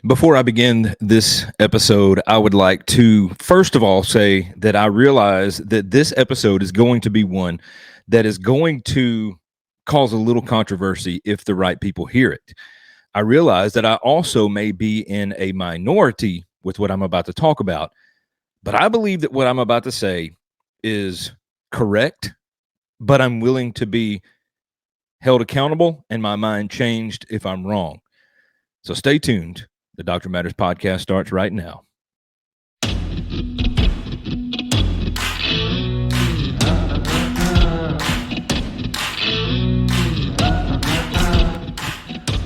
Before I begin this episode, I would like to first of all say that I realize that this episode is going to be one that is going to cause a little controversy if the right people hear it. I realize that I also may be in a minority with what I'm about to talk about, but I believe that what I'm about to say is correct, but I'm willing to be held accountable and my mind changed if I'm wrong. So stay tuned. The Doctor Matters podcast starts right now.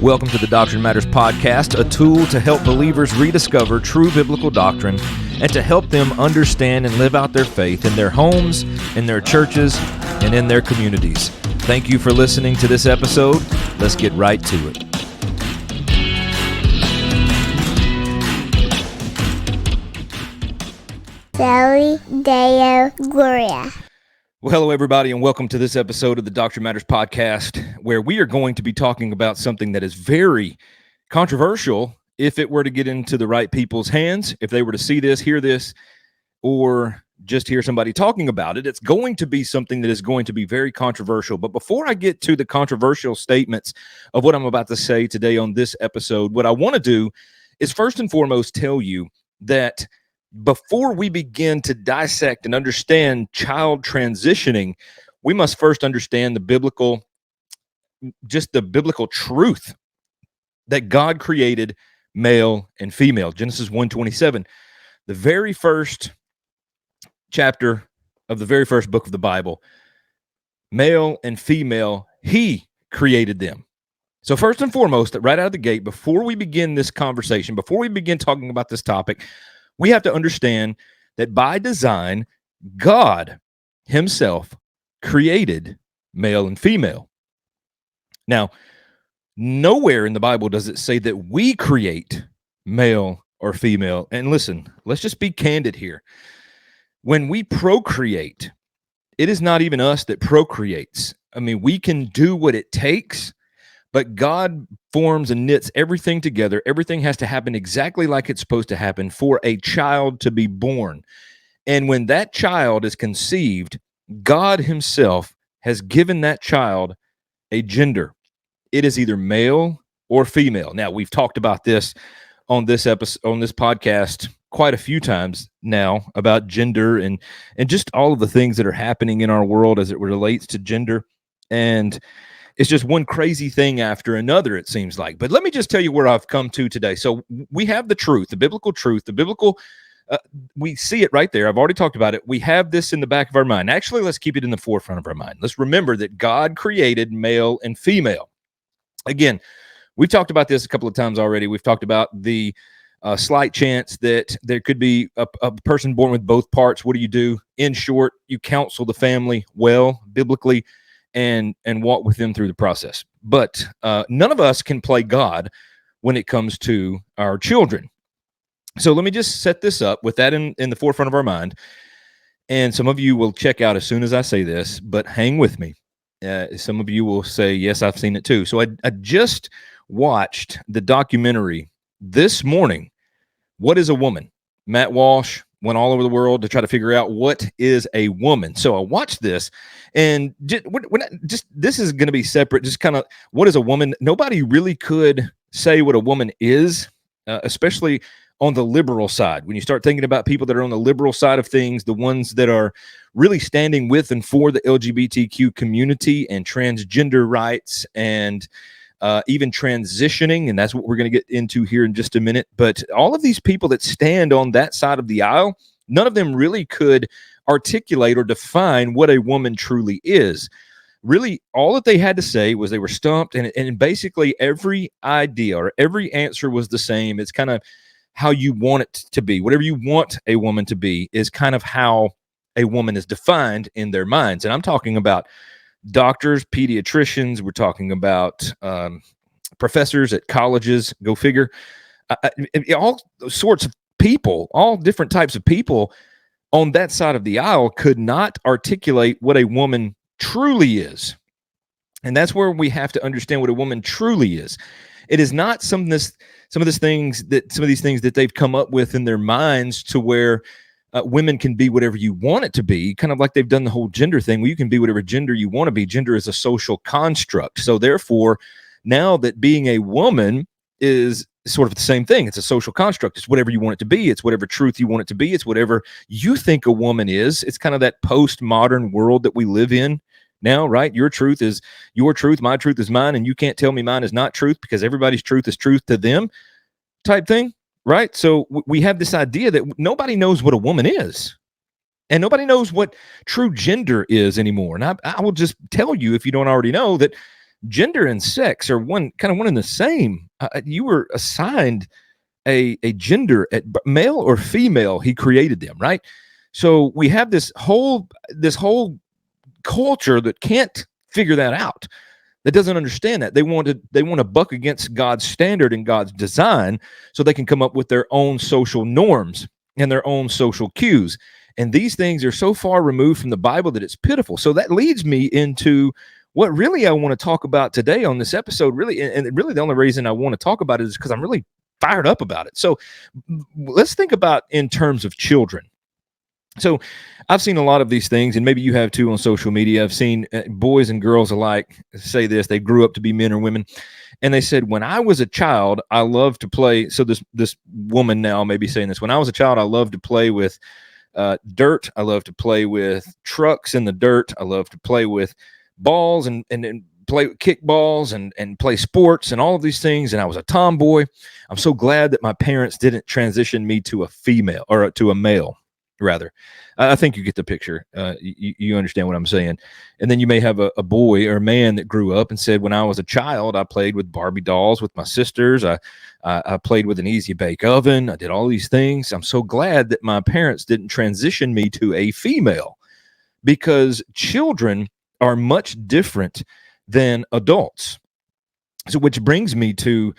Welcome to the Doctrine Matters podcast, a tool to help believers rediscover true biblical doctrine and to help them understand and live out their faith in their homes, in their churches, and in their communities. Thank you for listening to this episode. Let's get right to it. Soli Deo Gloria. Well, hello, everybody, and welcome to this episode of the Doctrine Matters podcast, where we are going to be talking about something that is very controversial if it were to get into the right people's hands, if they were to see this, hear this, or just hear somebody talking about it. It's going to be something that is going to be very controversial. But before I get to the controversial statements of what I'm about to say today on this episode, what I want to do is first and foremost tell you that before we begin to dissect and understand child transitioning, we must first understand the biblical truth that God created male and female. Genesis 1:27, the very first chapter of the very first book of the Bible, male and female, he created them. So first and foremost, right out of the gate, before we begin this conversation, before we begin talking about this topic, we have to understand that by design, God himself created male and female. Now, nowhere in the Bible does it say that we create male or female. And listen, let's just be candid here. When we procreate, it is not even us that procreates. I mean, we can do what it takes, but God forms and knits everything together. Everything has to happen exactly like it's supposed to happen for a child to be born. And when that child is conceived, God himself has given that child a gender. It is either male or female. Now, we've talked about this on this episode, on this podcast quite a few times now about gender and just all of the things that are happening in our world as it relates to gender. And it's just one crazy thing after another, it seems like. But let me just tell you where I've come to today. So we have the truth, the biblical truth, we see it right there. I've already talked about it. We have this in the back of our mind. Actually, let's keep it in the forefront of our mind. Let's remember that God created male and female. Again, we've talked about this a couple of times already. We've talked about the slight chance that there could be a person born with both parts. What do? In short, you counsel the family well, biblically, and walk with them through the process. But none of us can play God when it comes to our children. So let me just set this up with that in the forefront of our mind. And some of you will check out as soon as I say this, but hang with me. Some of you will say, yes, I've seen it too. So I just watched the documentary this morning, What is a Woman? Matt Walsh went all over the world to try to figure out what is a woman. So I watched this, and this is going to be separate. Just kind of, what is a woman? Nobody really could say what a woman is, especially on the liberal side. When you start thinking about people that are on the liberal side of things, the ones that are really standing with and for the LGBTQ community and transgender rights and even transitioning, and that's what we're going to get into here in just a minute. But all of these people that stand on that side of the aisle, none of them really could articulate or define what a woman truly is. Really, all that they had to say was they were stumped, and basically every idea or every answer was the same. It's kind of how you want it to be. Whatever you want a woman to be is kind of how a woman is defined in their minds. And I'm talking about doctors, pediatricians. We're talking about professors at colleges. Go figure. All sorts of people, all different types of people on that side of the aisle could not articulate what a woman truly is. And that's where we have to understand what a woman truly is. It is not some of these things that they've come up with in their minds to where women can be whatever you want it to be, kind of like they've done the whole gender thing where you can be whatever gender you want to be. Gender is a social construct. So therefore, now that being a woman is sort of the same thing, it's a social construct. It's whatever you want it to be. It's whatever truth you want it to be. It's whatever you think a woman is. It's kind of that postmodern world that we live in now, right? Your truth is your truth. My truth is mine. And you can't tell me mine is not truth because everybody's truth is truth to them type thing. Right. So we have this idea that nobody knows what a woman is and nobody knows what true gender is anymore. And I will just tell you, if you don't already know, that gender and sex are one and the same. You were assigned a gender at male or female. He created them. Right. So we have this whole culture that can't figure that out, that doesn't understand that. They want to buck against God's standard and God's design so they can come up with their own social norms and their own social cues. And these things are so far removed from the Bible that it's pitiful. So that leads me into what really I want to talk about today on this episode, really. And really the only reason I want to talk about it is because I'm really fired up about it. So let's think about in terms of children. So I've seen a lot of these things, and maybe you have too on social media. I've seen boys and girls alike say this. They grew up to be men or women. And they said, when I was a child, I loved to play. So this woman now may be saying this. When I was a child, I loved to play with dirt. I loved to play with trucks in the dirt. I loved to play with balls and play kickballs and play sports and all of these things. And I was a tomboy. I'm so glad that my parents didn't transition me to a female or to a male. Rather, I think you get the picture. You understand what I'm saying. And then you may have a boy or a man that grew up and said, when I was a child, I played with Barbie dolls with my sisters. I played with an easy bake oven. I did all these things. I'm so glad that my parents didn't transition me to a female, because children are much different than adults. So which brings me to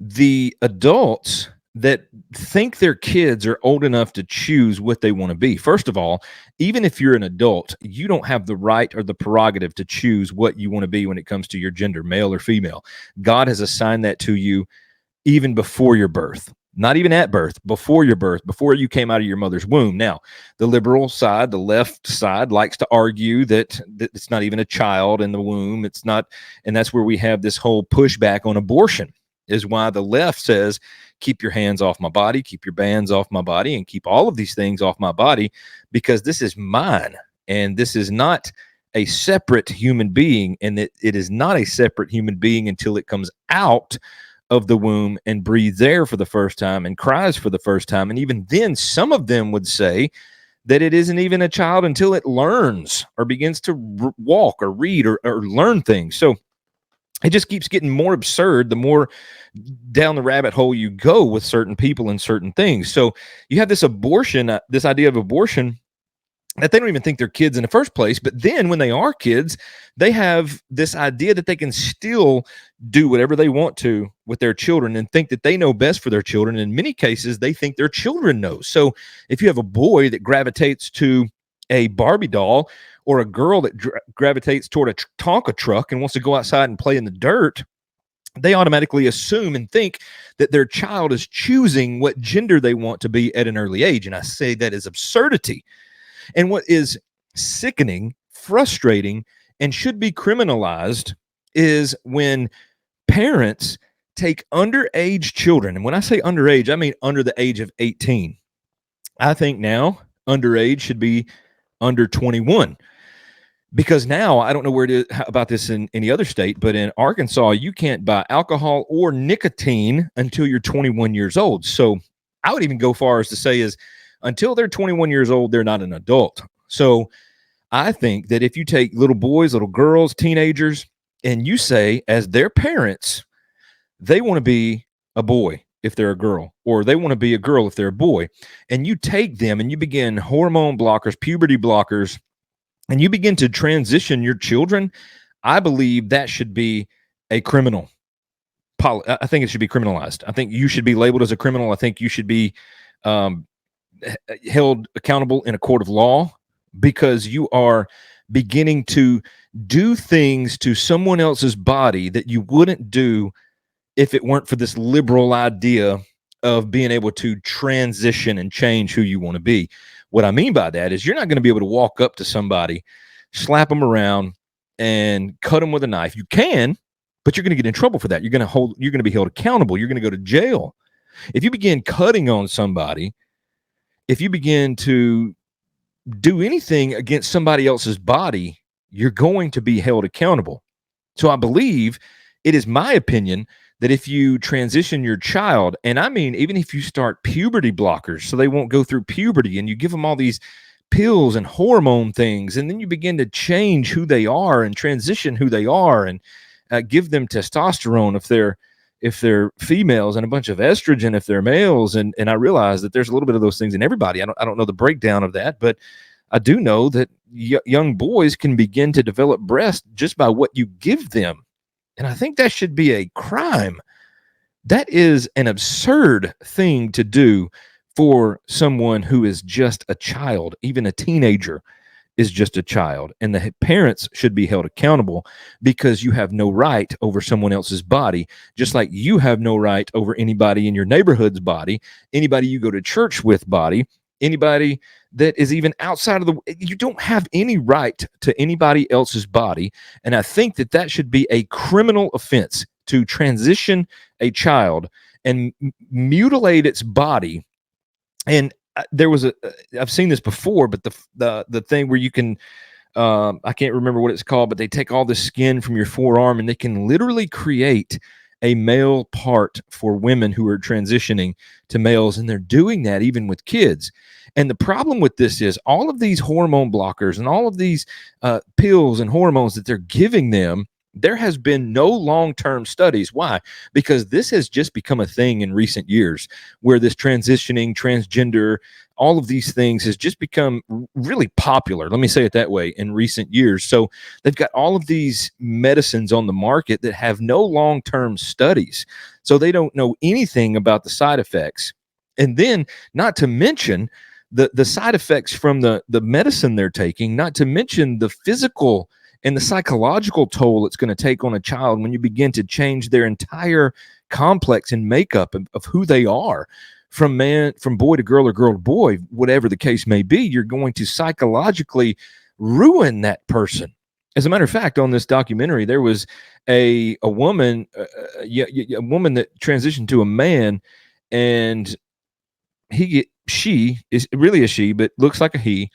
the adults that think their kids are old enough to choose what they want to be. First of all, even if you're an adult, you don't have the right or the prerogative to choose what you want to be when it comes to your gender, male or female. God has assigned that to you even before your birth. Not even at birth, before your birth, before you came out of your mother's womb. Now, the liberal side, the left side, likes to argue that it's not even a child in the womb. It's not, and that's where we have this whole pushback on abortion, is why the left says, keep your hands off my body, keep your bands off my body, and keep all of these things off my body, because this is mine, and this is not a separate human being, and it is not a separate human being until it comes out of the womb and breathes air for the first time and cries for the first time. And even then, some of them would say that it isn't even a child until it learns or begins to walk or read or learn things. So it just keeps getting more absurd the more down the rabbit hole you go with certain people and certain things. So you have this abortion, this idea of abortion, that they don't even think they're kids in the first place. But then when they are kids, they have this idea that they can still do whatever they want to with their children and think that they know best for their children. In many cases, they think their children know. So if you have a boy that gravitates to a Barbie doll, or a girl that gravitates toward a Tonka truck and wants to go outside and play in the dirt, they automatically assume and think that their child is choosing what gender they want to be at an early age. And I say that is absurdity. And what is sickening, frustrating, and should be criminalized is when parents take underage children. And when I say underage, I mean under the age of 18. I think now underage should be under 21. Because now, I don't know where it is about this in any other state, but in Arkansas, you can't buy alcohol or nicotine until you're 21 years old. So I would even go far as to say is until they're 21 years old, they're not an adult. So I think that if you take little boys, little girls, teenagers, and you say as their parents, they want to be a boy if they're a girl, or they want to be a girl if they're a boy, and you take them and you begin hormone blockers, puberty blockers, and you begin to transition your children, I believe that should be a criminal. I think it should be criminalized. I think you should be labeled as a criminal. I think you should be held accountable in a court of law, because you are beginning to do things to someone else's body that you wouldn't do if it weren't for this liberal idea of being able to transition and change who you want to be. What I mean by that is you're not going to be able to walk up to somebody, slap them around, and cut them with a knife. You can, but you're going to get in trouble for that. You're going to be held accountable. You're going to go to jail. If you begin cutting on somebody, if you begin to do anything against somebody else's body, you're going to be held accountable. So I believe, it is my opinion, that if you transition your child, and I mean, even if you start puberty blockers so they won't go through puberty, and you give them all these pills and hormone things, and then you begin to change who they are and transition who they are, and give them testosterone if they're females, and a bunch of estrogen if they're males, and I realize that there's a little bit of those things in everybody. I don't know the breakdown of that, but I do know that young boys can begin to develop breasts just by what you give them. And I think that should be a crime. That is an absurd thing to do for someone who is just a child. Even a teenager is just a child. And the parents should be held accountable, because you have no right over someone else's body, just like you have no right over anybody in your neighborhood's body, anybody you go to church with body, anybody that is even outside of you don't have any right to anybody else's body. And I think that should be a criminal offense to transition a child and mutilate its body. And there was I've seen this before, but the thing where you can, I can't remember what it's called, but they take all the skin from your forearm and they can literally create a male part for women who are transitioning to males. And they're doing that even with kids. And the problem with this is all of these hormone blockers and all of these pills and hormones that they're giving them, there has been no long-term studies. Why? Because this has just become a thing in recent years, where this transitioning, transgender, all of these things has just become really popular. Let me say it that way, in recent years. So they've got all of these medicines on the market that have no long-term studies. So they don't know anything about the side effects. And then, not to mention the side effects from the medicine they're taking, not to mention the physical and the psychological toll it's going to take on a child when you begin to change their entire complex and makeup of who they are, from boy to girl or girl to boy, whatever the case may be. You're going to psychologically ruin that person. As a matter of fact, on this documentary, there was a woman, a woman that transitioned to a man, and she is really a she, but looks like a he.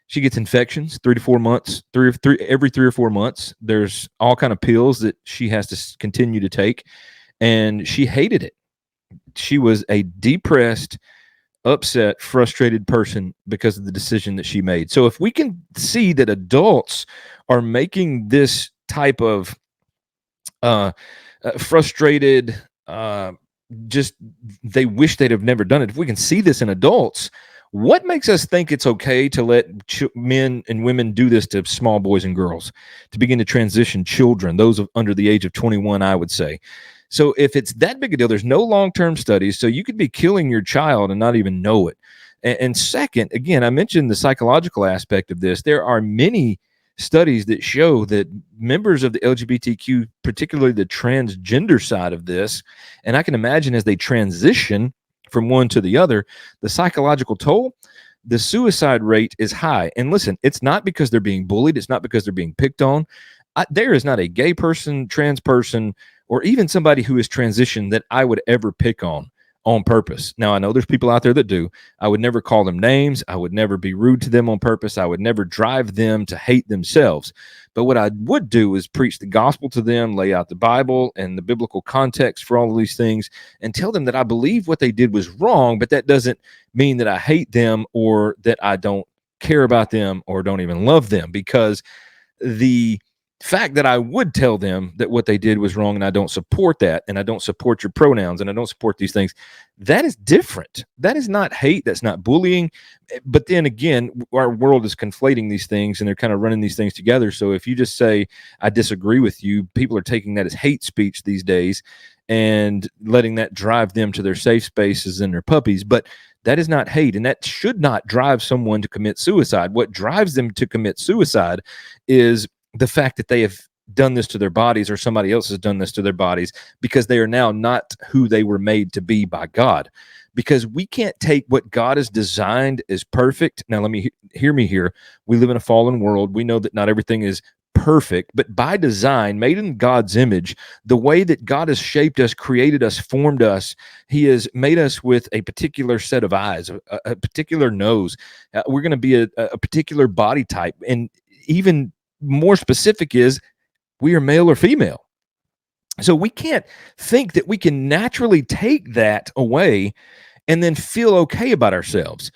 She gets infections 3 to 4 months, every 3 or 4 months. There's all kind of pills that she has to continue to take, and she hated it. She was a depressed, upset, frustrated person because of the decision that she made. So if we can see that adults are making this type of frustrated, just they wish they'd have never done it. If we can see this in adults, what makes us think it's okay to let men and women do this to small boys and girls, to begin to transition children, those under the age of 21, I would say. So if it's that big a deal, there's no long-term studies, so you could be killing your child and not even know it. And second, again, I mentioned the psychological aspect of this. There are many studies that show that members of the LGBTQ, particularly the transgender side of this, and I can imagine as they transition from one to the other, the psychological toll, the suicide rate is high. And listen, it's not because they're being bullied. It's not because they're being picked on. There is not a gay person, trans person, or even somebody who is transitioned that I would ever pick on purpose. Now, I know there's people out there that do. I would never call them names. I would never be rude to them on purpose. I would never drive them to hate themselves. But what I would do is preach the gospel to them, lay out the Bible and the biblical context for all of these things, and tell them that I believe what they did was wrong, but that doesn't mean that I hate them or that I don't care about them or don't even love them, because the fact that I would tell them that what they did was wrong and I don't support that, and I don't support your pronouns, and I don't support these things, that is different. That is not hate. That's not bullying. But then again, our world is conflating these things and they're kind of running these things together. So if you just say, I disagree with you, people are taking that as hate speech these days and letting that drive them to their safe spaces and their puppies. But that is not hate, and that should not drive someone to commit suicide. What drives them to commit suicide is the fact that they have done this to their bodies, or somebody else has done this to their bodies, because they are now not who they were made to be by God. Because we can't take what God has designed as perfect. Now, let me hear me here. We live in a fallen world. We know that not everything is perfect, but by design, made in God's image, the way that God has shaped us, created us, formed us, He has made us with a particular set of eyes, a particular nose. We're going to be a particular body type. And even more specific is, we are male or female. So we can't think that we can naturally take that away and then feel okay about ourselves.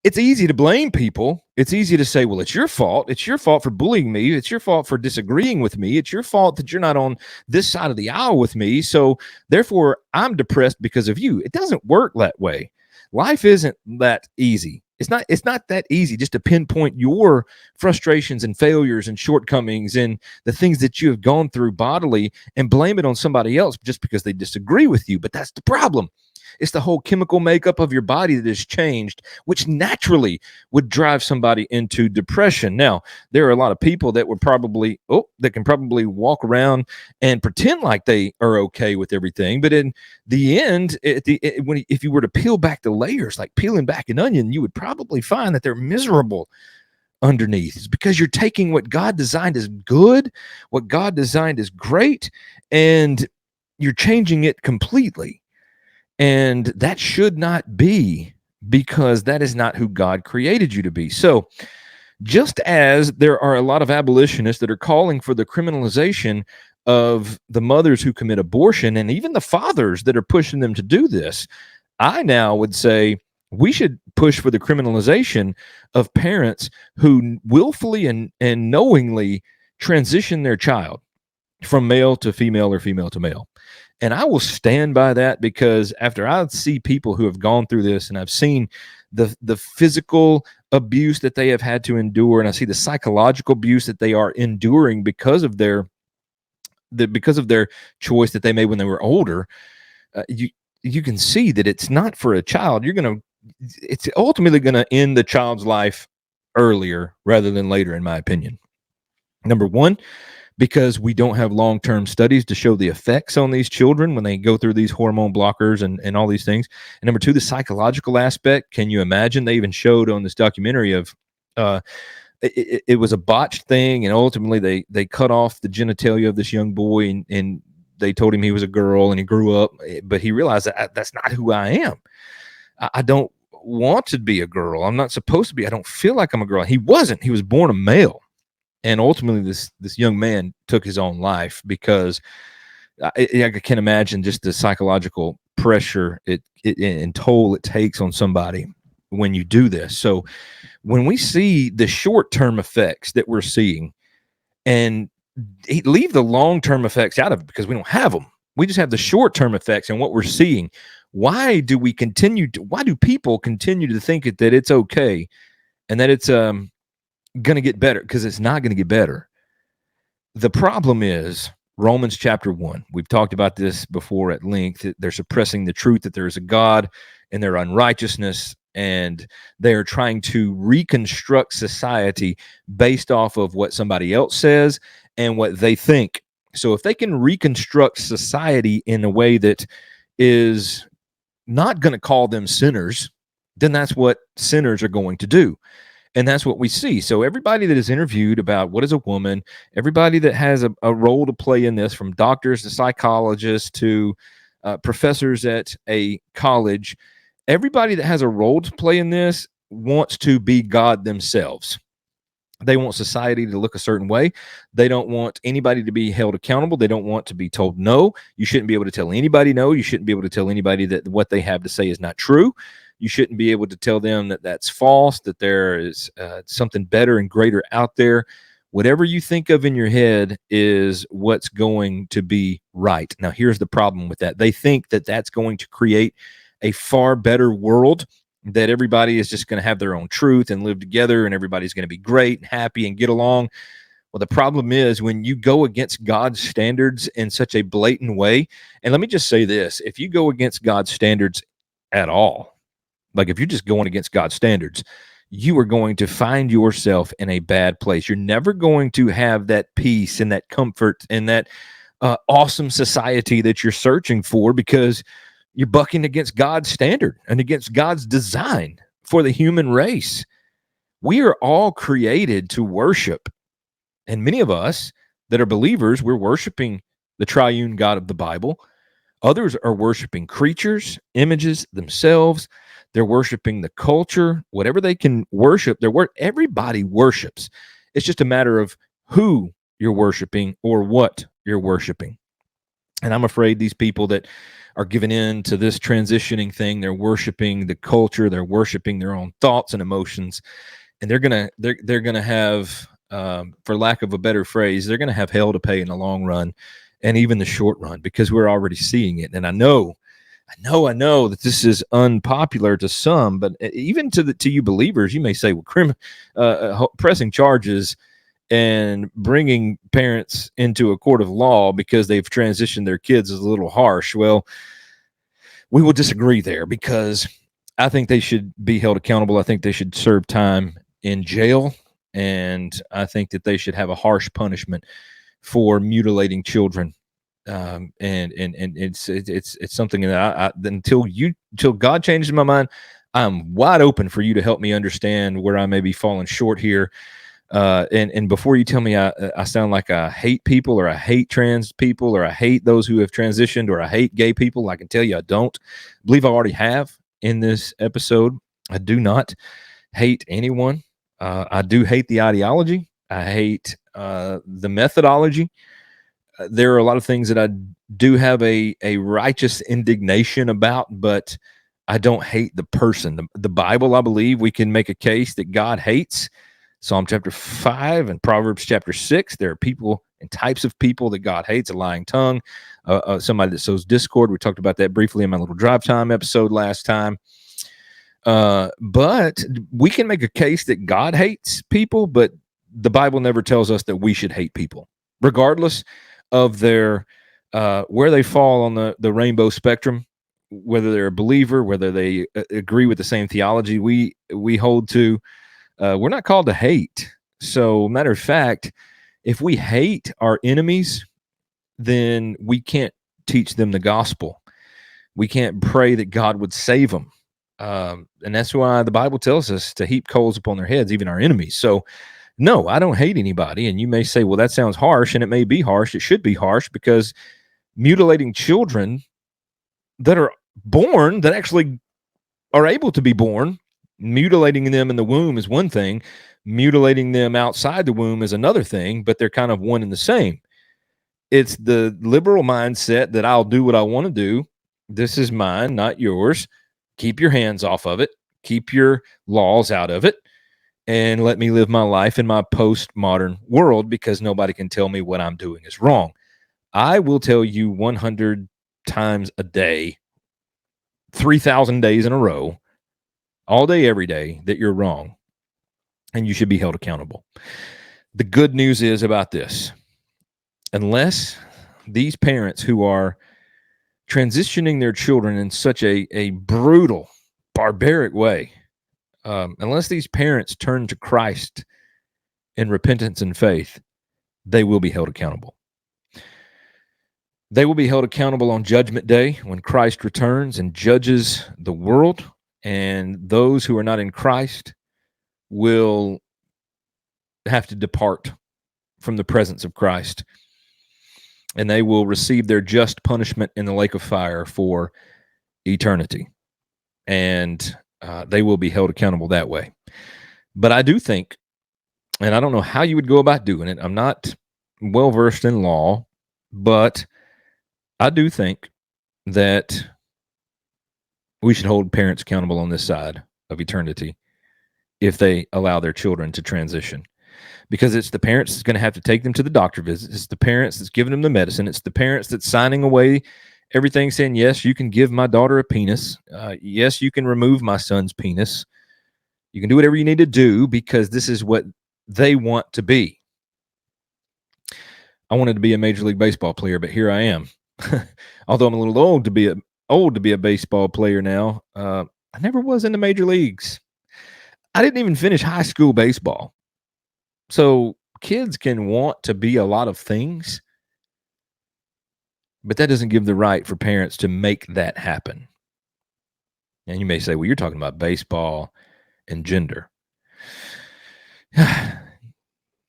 It's easy to blame people. It's easy to say, well, it's your fault. It's your fault for bullying me. It's your fault for disagreeing with me. It's your fault that you're not on this side of the aisle with me. So therefore, I'm depressed because of you. It doesn't work that way. Life isn't that easy. It's not that easy just to pinpoint your frustrations and failures and shortcomings and the things that you have gone through bodily and blame it on somebody else just because they disagree with you. But that's the problem. It's the whole chemical makeup of your body that has changed, which naturally would drive somebody into depression. Now, there are a lot of people that can probably walk around and pretend like they are okay with everything. But in the end, if you were to peel back the layers, like peeling back an onion, you would probably find that they're miserable underneath. It's because you're taking what God designed as good, what God designed as great, and you're changing it completely. And that should not be, because that is not who God created you to be. So just as there are a lot of abolitionists that are calling for the criminalization of the mothers who commit abortion, and even the fathers that are pushing them to do this, I now would say we should push for the criminalization of parents who willfully and knowingly transition their child from male to female or female to male. And I will stand by that, because after I see people who have gone through this, and I've seen the physical abuse that they have had to endure, and I see the psychological abuse that they are enduring because of their choice that they made when they were older, you can see that it's not for a child. It's ultimately going to end the child's life earlier rather than later, in my opinion. Number one, because we don't have long-term studies to show the effects on these children when they go through these hormone blockers and all these things. And number two, the psychological aspect. Can you imagine? They even showed on this documentary of it was a botched thing, and ultimately they cut off the genitalia of this young boy, and they told him he was a girl, and he grew up, but he realized that that's not who I am. I don't want to be a girl. I'm not supposed to be. I don't feel like I'm a girl. He wasn't. He was born a male. And ultimately, this young man took his own life, because I can imagine just the psychological pressure and toll it takes on somebody when you do this. So when we see the short-term effects that we're seeing, and leave the long-term effects out of it because we don't have them, we just have the short-term effects and what we're seeing. Why do people continue to think that it's okay and that it's going to get better? Because it's not going to get better. The problem is Romans chapter 1. We've talked about this before at length. They're suppressing the truth that there is a God and their unrighteousness, and they're trying to reconstruct society based off of what somebody else says and what they think. So if they can reconstruct society in a way that is not going to call them sinners, then that's what sinners are going to do. And that's what we see. So everybody that is interviewed about what is a woman, everybody that has a role to play in this, from doctors to psychologists to professors at a college, everybody that has a role to play in this wants to be God themselves. They want society to look a certain way. They don't want anybody to be held accountable. They don't want to be told no. You shouldn't be able to tell anybody no. You shouldn't be able to tell anybody that what they have to say is not true. You shouldn't be able to tell them that that's false, that there is something better and greater out there. Whatever you think of in your head is what's going to be right. Now, here's the problem with that. They think that that's going to create a far better world, that everybody is just going to have their own truth and live together, and everybody's going to be great and happy and get along. Well, the problem is when you go against God's standards in such a blatant way, and let me just say this, if you go against God's standards at all, like if you're just going against God's standards, you are going to find yourself in a bad place. You're never going to have that peace and that comfort and that awesome society that you're searching for, because you're bucking against God's standard and against God's design for the human race. We are all created to worship. And many of us that are believers, we're worshiping the triune God of the Bible. Others are worshiping creatures, images, themselves. They're worshiping the culture, whatever they can worship. Everybody worships. It's just a matter of who you're worshiping or what you're worshiping. And I'm afraid these people that are giving in to this transitioning thing, they're worshiping the culture, they're worshiping their own thoughts and emotions, and they're gonna have, for lack of a better phrase, they're gonna have hell to pay in the long run, and even the short run, because we're already seeing it. And I know that this is unpopular to some, but even to you believers, you may say, well, pressing charges and bringing parents into a court of law because they've transitioned their kids is a little harsh. Well, we will disagree there, because I think they should be held accountable. I think they should serve time in jail, and I think that they should have a harsh punishment for mutilating children. And it's something that until God changes my mind, I'm wide open for you to help me understand where I may be falling short here. And before you tell me I sound like I hate people, or I hate trans people, or I hate those who have transitioned, or I hate gay people, I can tell you I don't. I believe I already have in this episode. I do not hate anyone. I do hate the ideology. I hate the methodology. There are a lot of things that I do have a righteous indignation about, but I don't hate the person. The Bible, I believe we can make a case that God hates. Psalm chapter 5 and Proverbs chapter 6, there are people and types of people that God hates: a lying tongue, somebody that sows discord. We talked about that briefly in my little drive time episode last time. But we can make a case that God hates people, but the Bible never tells us that we should hate people, regardless of their where they fall on the rainbow spectrum, whether they're a believer, whether they agree with the same theology we hold to. We're not called to hate. So, matter of fact, if we hate our enemies, then we can't teach them the gospel. We can't pray that God would save them. And that's why the Bible tells us to heap coals upon their heads, even our enemies. So, no, I don't hate anybody. And you may say, well, that sounds harsh, and it may be harsh. It should be harsh, because mutilating children that are born, that actually are able to be born, mutilating them in the womb is one thing. Mutilating them outside the womb is another thing, but they're kind of one and the same. It's the liberal mindset that I'll do what I want to do. This is mine, not yours. Keep your hands off of it. Keep your laws out of it. And let me live my life in my postmodern world, because nobody can tell me what I'm doing is wrong. I will tell you 100 times a day, 3,000 days in a row, all day, every day, that you're wrong, and you should be held accountable. The good news is about this: unless these parents who are transitioning their children in such a brutal, barbaric way, unless these parents turn to Christ in repentance and faith, they will be held accountable. They will be held accountable on Judgment Day, when Christ returns and judges the world, and those who are not in Christ will have to depart from the presence of Christ, and they will receive their just punishment in the lake of fire for eternity. And they will be held accountable that way. But I do think, and I don't know how you would go about doing it, I'm not well versed in law, but I do think that we should hold parents accountable on this side of eternity if they allow their children to transition. Because it's the parents that's going to have to take them to the doctor visits. It's the parents that's giving them the medicine. It's the parents that's signing away everything, saying, yes, you can give my daughter a penis. Yes, you can remove my son's penis. You can do whatever you need to do, because this is what they want to be. I wanted to be a Major League Baseball player, but here I am. Although I'm a little old to be a baseball player now, I never was in the major leagues. I didn't even finish high school baseball. So kids can want to be a lot of things, but that doesn't give the right for parents to make that happen. And you may say, well, you're talking about baseball and gender.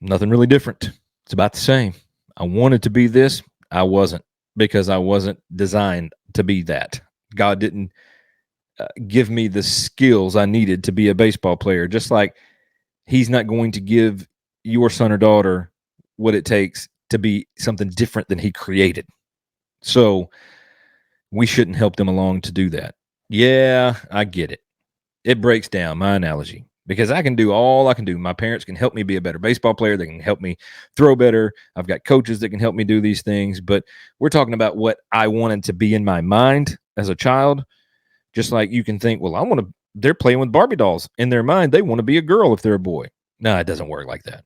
Nothing really different. It's about the same. I wanted to be this. I wasn't, because I wasn't designed to be that. God didn't give me the skills I needed to be a baseball player, just like he's not going to give your son or daughter what it takes to be something different than he created. So we shouldn't help them along to do that. Yeah, I get it. It breaks down my analogy, because I can do all I can do. My parents can help me be a better baseball player. They can help me throw better. I've got coaches that can help me do these things. But we're talking about what I wanted to be in my mind as a child. Just like you can think, well, they're playing with Barbie dolls. In their mind, they want to be a girl if they're a boy. No, it doesn't work like that.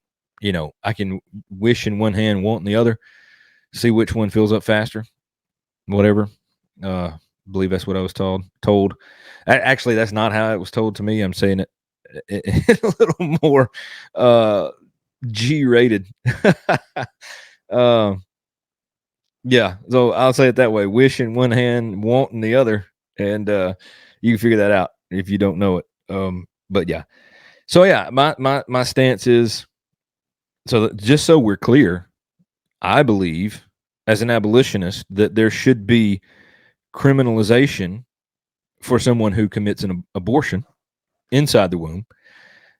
I can wish in one hand, want in the other, see which one fills up faster, whatever. Believe that's what I was told. Actually, that's not how it was told to me. I'm saying it a little more G-rated. Yeah, so I'll say it that way: wish in one hand, want in the other, and you can figure that out if you don't know it. But yeah, so yeah, my stance is, just so we're clear, I believe as an abolitionist that there should be criminalization for someone who commits an abortion inside the womb,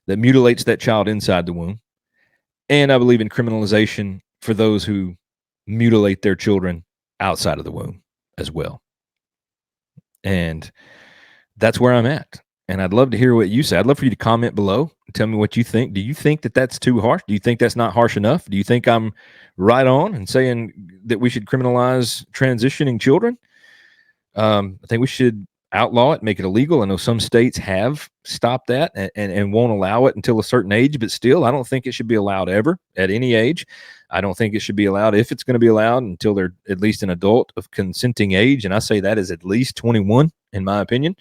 that mutilates that child inside the womb. And I believe in criminalization for those who mutilate their children outside of the womb as well. And that's where I'm at. And I'd love to hear what you say. I'd love for you to comment below and tell me what you think. Do you think that that's too harsh? Do you think that's not harsh enough? Do you think I'm right on in saying that we should criminalize transitioning children? I think we should outlaw it, make it illegal. I know some states have stopped that and won't allow it until a certain age, but still, I don't think it should be allowed ever at any age. I don't think it should be allowed, if it's going to be allowed, until they're at least an adult of consenting age. And I say that is at least 21, in my opinion.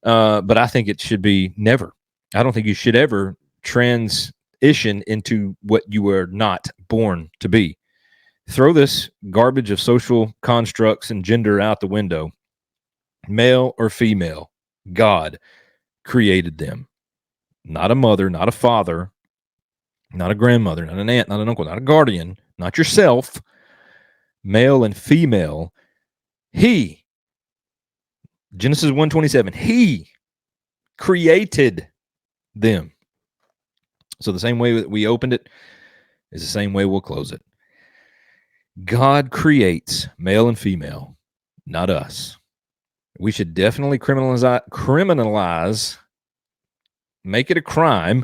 But I think it should be never. I don't think you should ever transition into what you were not born to be. Throw this garbage of social constructs and gender out the window. Male or female, God created them. Not a mother, not a father, not a grandmother, not an aunt, not an uncle, not a guardian, not yourself. Male and female. He, Genesis 1:27, he created them. So the same way that we opened it is the same way we'll close it. God creates male and female, not us. We should definitely criminalize, make it a crime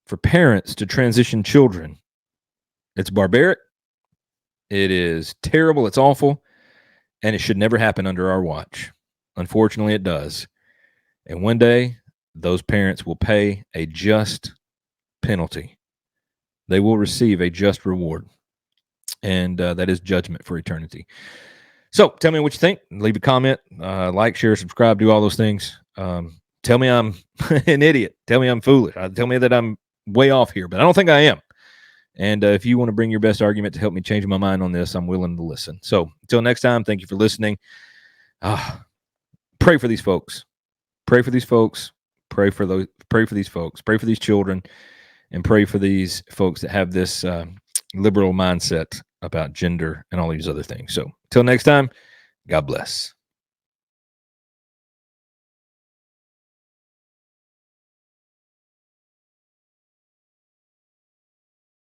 for parents to transition children. It's barbaric. It is terrible. It's awful. And it should never happen under our watch. Unfortunately, it does. And one day, those parents will pay a just penalty. They will receive a just reward. And that is judgment for eternity. So tell me what you think. Leave a comment, like, share, subscribe, do all those things. Tell me I'm an idiot. Tell me I'm foolish. Tell me that I'm way off here, but I don't think I am. And if you want to bring your best argument to help me change my mind on this, I'm willing to listen. So until next time, thank you for listening. Pray for these folks. Pray for these folks. Pray for these folks. Pray for these children, and pray for these folks that have this liberal mindset about gender and all these other things. So until next time, God bless.